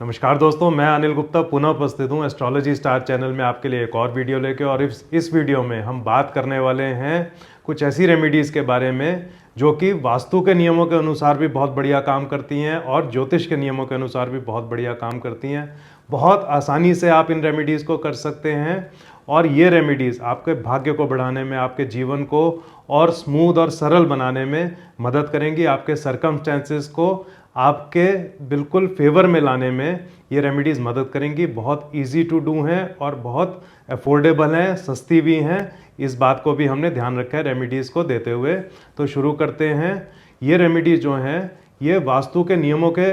नमस्कार दोस्तों, मैं अनिल गुप्ता पुनः उपस्थित हूँ एस्ट्रोलॉजी स्टार चैनल में आपके लिए एक और वीडियो लेके। और इस वीडियो में हम बात करने वाले हैं कुछ ऐसी रेमेडीज़ के बारे में जो कि वास्तु के नियमों के अनुसार भी बहुत बढ़िया काम करती हैं और ज्योतिष के नियमों के अनुसार भी बहुत बढ़िया काम करती हैं। बहुत आसानी से आप इन रेमेडीज़ को कर सकते हैं और ये रेमेडीज़ आपके भाग्य को बढ़ाने में, आपके जीवन को और स्मूथ और सरल बनाने में मदद करेंगी। आपके सर्कमस्टेंसेस को आपके बिल्कुल फेवर में लाने में ये रेमेडीज़ मदद करेंगी। बहुत इजी टू डू हैं और बहुत अफोर्डेबल हैं, सस्ती भी हैं। इस बात को भी हमने ध्यान रखा है रेमेडीज़ को देते हुए। तो शुरू करते हैं। ये रेमेडीज़ जो हैं ये वास्तु के नियमों के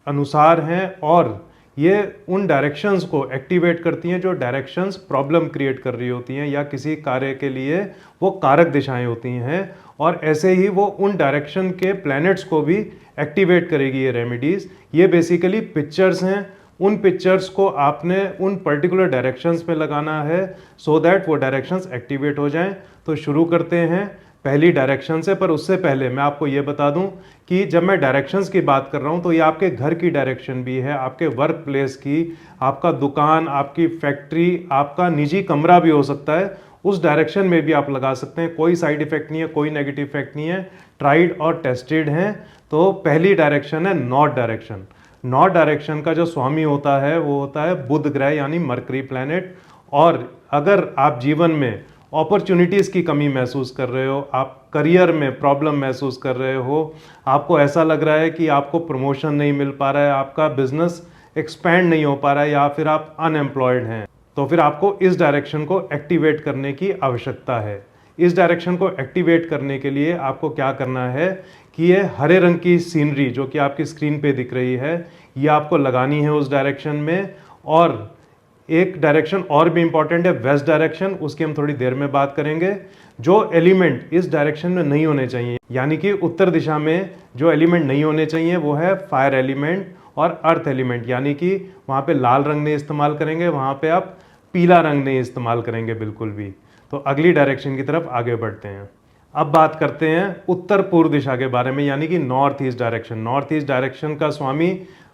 अनुसार हैं और ये उन डायरेक्शंस को एक्टिवेट करती हैं जो डायरेक्शंस प्रॉब्लम क्रिएट कर रही होती हैं या किसी कार्य के लिए वो कारक दिशाएं होती हैं। और ऐसे ही वो उन डायरेक्शन के प्लैनेट्स को भी एक्टिवेट करेगी ये रेमेडीज़। ये बेसिकली पिक्चर्स हैं, उन पिक्चर्स को आपने उन पर्टिकुलर डायरेक्शंस पे लगाना है सो दैट वो डायरेक्शंस एक्टिवेट हो जाएं। तो शुरू करते हैं पहली डायरेक्शन से। पर उससे पहले मैं आपको ये बता दूं कि जब मैं डायरेक्शंस की बात कर रहा हूं तो ये आपके घर की डायरेक्शन भी है, आपके वर्क प्लेस की, आपका दुकान, आपकी फैक्ट्री, आपका निजी कमरा भी हो सकता है, उस डायरेक्शन में भी आप लगा सकते हैं। कोई साइड इफेक्ट नहीं है, कोई नेगेटिव इफेक्ट नहीं है, ट्राइड और टेस्टेड हैं। तो पहली डायरेक्शन है नॉर्थ डायरेक्शन। नॉर्थ डायरेक्शन का जो स्वामी होता है वो होता है बुध ग्रह यानी मरकरी प्लैनेट। और अगर आप जीवन में अपॉर्चुनिटीज़ की कमी महसूस कर रहे हो, आप करियर में प्रॉब्लम महसूस कर रहे हो, आपको ऐसा लग रहा है कि आपको प्रमोशन नहीं मिल पा रहा है, आपका बिजनेस एक्सपैंड नहीं हो पा रहा है या फिर आप अनएम्प्लॉयड हैं, तो फिर आपको इस डायरेक्शन को एक्टिवेट करने की आवश्यकता है। इस डायरेक्शन को एक्टिवेट करने के लिए आपको क्या करना है कि ये हरे रंग की सीनरी जो कि आपकी स्क्रीन पे दिख रही है ये आपको लगानी है उस डायरेक्शन में। और एक डायरेक्शन और भी इंपॉर्टेंट है वेस्ट डायरेक्शन, उसकी हम थोड़ी देर में बात करेंगे। जो एलिमेंट इस डायरेक्शन में नहीं होने चाहिए यानी कि उत्तर दिशा में जो एलिमेंट नहीं होने चाहिए वो है फायर एलिमेंट और अर्थ एलिमेंट, यानी कि वहाँ पे लाल रंग नहीं इस्तेमाल करेंगे, वहाँ पे आप पीला रंग नहीं इस्तेमाल करेंगे बिल्कुल भी। तो अगली डायरेक्शन की तरफ आगे बढ़ते हैं। अब बात करते हैं उत्तर पूर्व दिशा के बारे में यानी कि north east direction. North east direction का स्वामी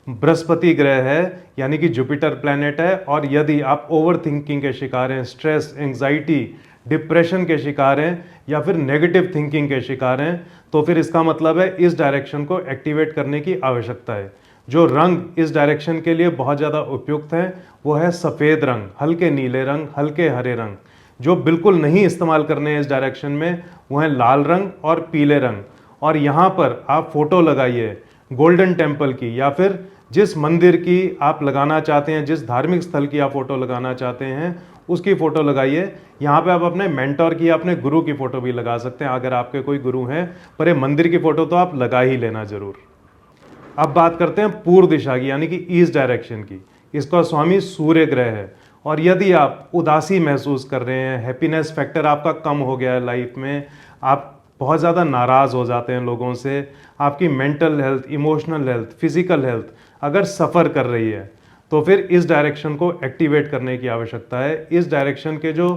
बृहस्पति ग्रह है यानी कि जुपिटर प्लैनेट है। और यदि आप ओवर थिंकिंग के शिकार हैं, स्ट्रेस, एंग्जाइटी, डिप्रेशन के शिकार हैं या फिर नेगेटिव थिंकिंग के शिकार हैं तो फिर इसका मतलब है इस डायरेक्शन को एक्टिवेट करने की आवश्यकता है। जो रंग इस डायरेक्शन के लिए बहुत ज़्यादा उपयुक्त है वो है सफ़ेद रंग, हल्के नीले रंग, हल्के हरे रंग। जो बिल्कुल नहीं इस्तेमाल करने हैं इस डायरेक्शन में वो है लाल रंग और पीले रंग। और यहाँ पर आप फोटो लगाइए गोल्डन टेम्पल की या फिर जिस मंदिर की आप लगाना चाहते हैं, जिस धार्मिक स्थल की आप फोटो लगाना चाहते हैं उसकी फ़ोटो लगाइए। यहाँ पे आप अपने मेंटोर की, अपने गुरु की फ़ोटो भी लगा सकते हैं अगर आपके कोई गुरु हैं, पर ये मंदिर की फ़ोटो तो आप लगा ही लेना ज़रूर। अब बात करते हैं पूर्व दिशा की यानी कि ईस्ट डायरेक्शन की। इसका स्वामी सूर्य ग्रह है। और यदि आप उदासी महसूस कर रहे हैं, हैप्पीनेस फैक्टर आपका कम हो गया है लाइफ में, आप बहुत ज़्यादा नाराज़ हो जाते हैं लोगों से, आपकी mental health, emotional health, physical health अगर सफ़र कर रही है तो फिर इस डायरेक्शन को एक्टिवेट करने की आवश्यकता है। इस डायरेक्शन के जो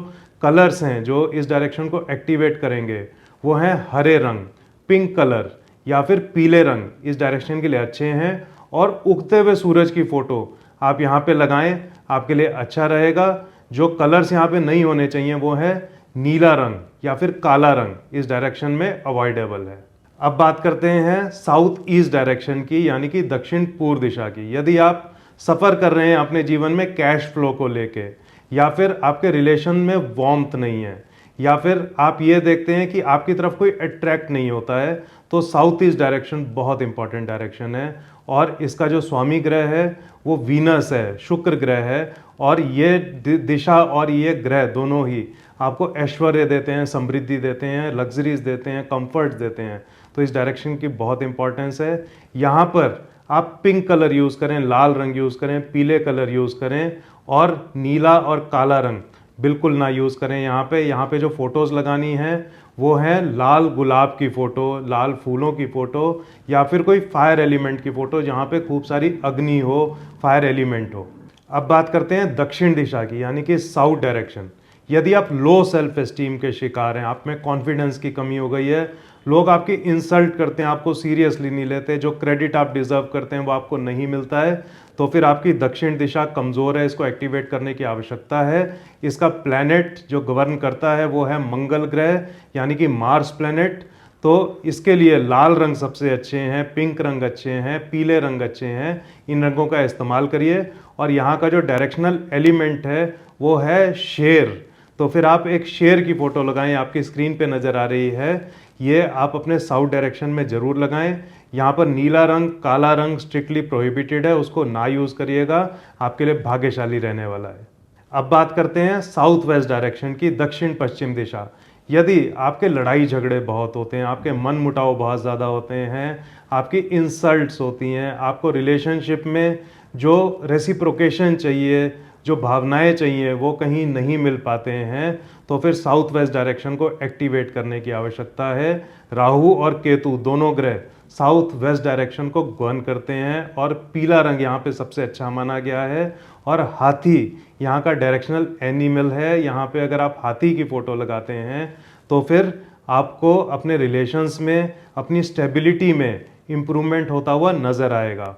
कलर्स हैं जो इस डायरेक्शन को एक्टिवेट करेंगे वो हैं हरे रंग, पिंक कलर या फिर पीले रंग इस डायरेक्शन के लिए अच्छे हैं। और उगते हुए सूरज की फ़ोटो आप यहाँ पे लगाएं, आपके लिए अच्छा रहेगा। जो कलर्स यहाँ पे नहीं होने चाहिए वो है नीला रंग या फिर काला रंग, इस डायरेक्शन में अवॉइडेबल है। अब बात करते हैं साउथ ईस्ट डायरेक्शन की यानी कि दक्षिण पूर्व दिशा की। यदि आप सफ़र कर रहे हैं अपने जीवन में कैश फ्लो को लेके या फिर आपके रिलेशन में वार्मथ नहीं है या फिर आप ये देखते हैं कि आपकी तरफ कोई अट्रैक्ट नहीं होता है तो साउथ ईस्ट डायरेक्शन बहुत इंपॉर्टेंट डायरेक्शन है। और इसका जो स्वामी ग्रह है वो वीनस है, शुक्र ग्रह है। और ये दिशा और ये ग्रह दोनों ही आपको ऐश्वर्य देते हैं, समृद्धि देते हैं, लग्जरीज देते हैं, कंफर्ट देते हैं। तो इस डायरेक्शन की बहुत इंपॉर्टेंस है। यहाँ पर आप पिंक कलर यूज़ करें, लाल रंग यूज़ करें, पीले कलर यूज़ करें और नीला और काला रंग बिल्कुल ना यूज़ करें। यहाँ पे जो फ़ोटोज़ लगानी है वो है लाल गुलाब की फ़ोटो, लाल फूलों की फ़ोटो या फिर कोई फायर एलिमेंट की फ़ोटो जहाँ पे खूब सारी अग्नि हो, फायर एलिमेंट हो। अब बात करते हैं दक्षिण दिशा की यानी कि साउथ डायरेक्शन। यदि आप लो सेल्फ एस्टीम के शिकार हैं, आप में कॉन्फिडेंस की कमी हो गई है, लोग आपकी इंसल्ट करते हैं, आपको सीरियसली नहीं लेते, जो क्रेडिट आप डिजर्व करते हैं वो आपको नहीं मिलता है, तो फिर आपकी दक्षिण दिशा कमज़ोर है, इसको एक्टिवेट करने की आवश्यकता है। इसका प्लैनेट जो गवर्न करता है वो है मंगल ग्रह, यानी कि मार्स प्लैनेट। तो इसके लिए लाल रंग सबसे अच्छे हैं, पिंक रंग अच्छे हैं, पीले रंग अच्छे हैं, इन रंगों का इस्तेमाल करिए। और यहाँ का जो डायरेक्शनल एलिमेंट है वो है शेर, तो फिर आप एक शेर की फ़ोटो लगाएं, आपकी स्क्रीन पे नज़र आ रही है, ये आप अपने साउथ डायरेक्शन में ज़रूर लगाएं। यहाँ पर नीला रंग, काला रंग स्ट्रिक्टली प्रोहिबिटेड है, उसको ना यूज़ करिएगा, आपके लिए भाग्यशाली रहने वाला है। अब बात करते हैं साउथ वेस्ट डायरेक्शन की, दक्षिण पश्चिम दिशा। यदि आपके लड़ाई झगड़े बहुत होते हैं, आपके मन मुटाव बहुत ज़्यादा होते हैं, आपकी इंसल्ट्स होती हैं, आपको रिलेशनशिप में जो रेसिप्रोकेशन चाहिए, जो भावनाएं चाहिए वो कहीं नहीं मिल पाते हैं, तो फिर साउथ वेस्ट डायरेक्शन को एक्टिवेट करने की आवश्यकता है। राहु और केतु दोनों ग्रह साउथ वेस्ट डायरेक्शन को गवर्न करते हैं, और पीला रंग यहाँ पे सबसे अच्छा माना गया है। और हाथी यहाँ का डायरेक्शनल एनिमल है, यहाँ पे अगर आप हाथी की फ़ोटो लगाते हैं तो फिर आपको अपने रिलेशंस में, अपनी स्टेबिलिटी में इम्प्रूवमेंट होता हुआ नज़र आएगा।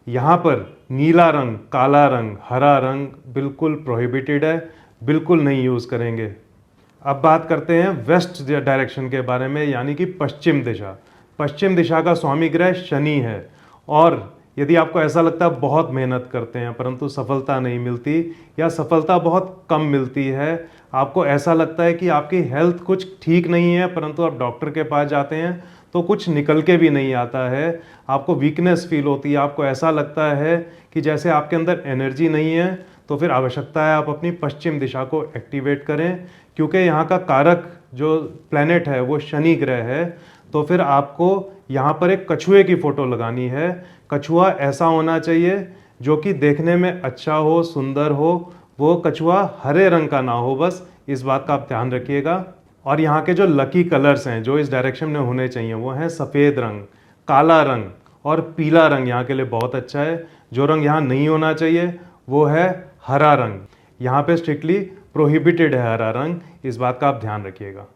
यहाँ पर नीला रंग, काला रंग, हरा रंग बिल्कुल प्रोहिबिटेड है, बिल्कुल नहीं यूज़ करेंगे। अब बात करते हैं वेस्ट डायरेक्शन के बारे में, यानी कि पश्चिम दिशा। पश्चिम दिशा का स्वामी ग्रह शनि है, और यदि आपको ऐसा लगता है बहुत मेहनत करते हैं परंतु सफलता नहीं मिलती, या सफलता बहुत कम मिलती है, आपको ऐसा लगता है कि आपकी हेल्थ कुछ ठीक नहीं है परंतु आप डॉक्टर के पास जाते हैं तो कुछ निकल के भी नहीं आता है, आपको वीकनेस फील होती है, आपको ऐसा लगता है कि जैसे आपके अंदर एनर्जी नहीं है, तो फिर आवश्यकता है आप अपनी पश्चिम दिशा को एक्टिवेट करें, क्योंकि यहाँ का कारक जो प्लैनेट है वो शनि ग्रह है। तो फिर आपको यहाँ पर एक कछुए की फ़ोटो लगानी है। कछुआ ऐसा होना चाहिए जो कि देखने में अच्छा हो, सुंदर हो, वो कछुआ हरे रंग का ना हो, बस इस बात का आप ध्यान रखिएगा। और यहाँ के जो लकी कलर्स हैं जो इस डायरेक्शन में होने चाहिए वो हैं सफ़ेद रंग, काला रंग और पीला रंग, यहाँ के लिए बहुत अच्छा है। जो रंग यहाँ नहीं होना चाहिए वो है हरा रंग, यहाँ पे स्ट्रिक्टली प्रोहिबिटेड है हरा रंग, इस बात का आप ध्यान रखिएगा।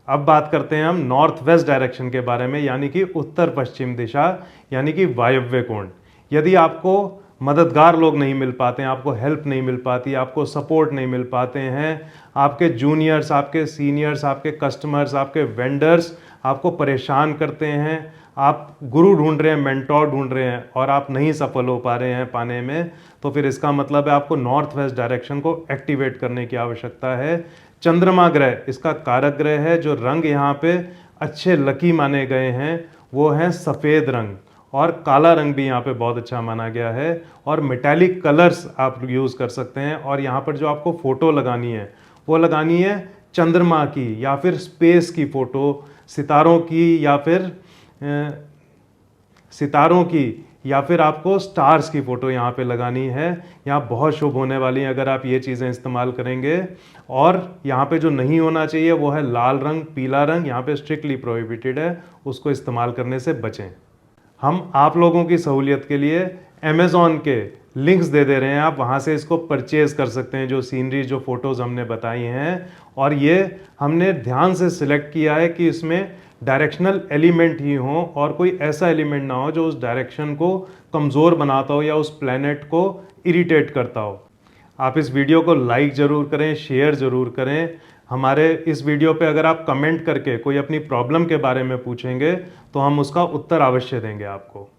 अब बात करते हैं हम नॉर्थ वेस्ट डायरेक्शन के बारे में, यानी कि उत्तर पश्चिम दिशा, यानी कि वायव्य कोण। यदि आपको मददगार लोग नहीं मिल पाते हैं, आपको हेल्प नहीं मिल पाती, आपको सपोर्ट नहीं मिल पाते हैं, आपके जूनियर्स, आपके सीनियर्स, आपके कस्टमर्स, आपके वेंडर्स आपको परेशान करते हैं, आप गुरु ढूंढ रहे हैं, मेंटोर ढूंढ रहे हैं और आप नहीं सफल हो पा रहे हैं पाने में, तो फिर इसका मतलब है आपको नॉर्थ वेस्ट डायरेक्शन को एक्टिवेट करने की आवश्यकता है। चंद्रमा ग्रह इसका कारक ग्रह है, जो रंग यहाँ पे अच्छे लकी माने गए हैं वो हैं सफ़ेद रंग, और काला रंग भी यहाँ पे बहुत अच्छा माना गया है, और मेटालिक कलर्स आप यूज़ कर सकते हैं। और यहाँ पर जो आपको फ़ोटो लगानी है वो लगानी है चंद्रमा की, या फिर स्पेस की फ़ोटो, सितारों की, या फिर आपको स्टार्स की फ़ोटो यहाँ पे लगानी है। यहाँ बहुत शुभ होने वाली हैं अगर आप ये चीज़ें इस्तेमाल करेंगे। और यहाँ पे जो नहीं होना चाहिए वो है लाल रंग, पीला रंग, यहाँ पे स्ट्रिक्टली प्रोहिबिटेड है, उसको इस्तेमाल करने से बचें। हम आप लोगों की सहूलियत के लिए अमेज़ॉन के लिंक्स दे रहे हैं, आप वहाँ से इसको परचेज़ कर सकते हैं, जो सीनरी, जो फ़ोटोज़ हमने बताई हैं। और ये हमने ध्यान से सिलेक्ट किया है कि इसमें डायरेक्शनल एलिमेंट ही हो, और कोई ऐसा एलिमेंट ना हो जो उस डायरेक्शन को कमज़ोर बनाता हो या उस प्लैनेट को इरिटेट करता हो। आप इस वीडियो को लाइक ज़रूर करें, शेयर ज़रूर करें। हमारे इस वीडियो पे अगर आप कमेंट करके कोई अपनी प्रॉब्लम के बारे में पूछेंगे तो हम उसका उत्तर अवश्य देंगे आपको।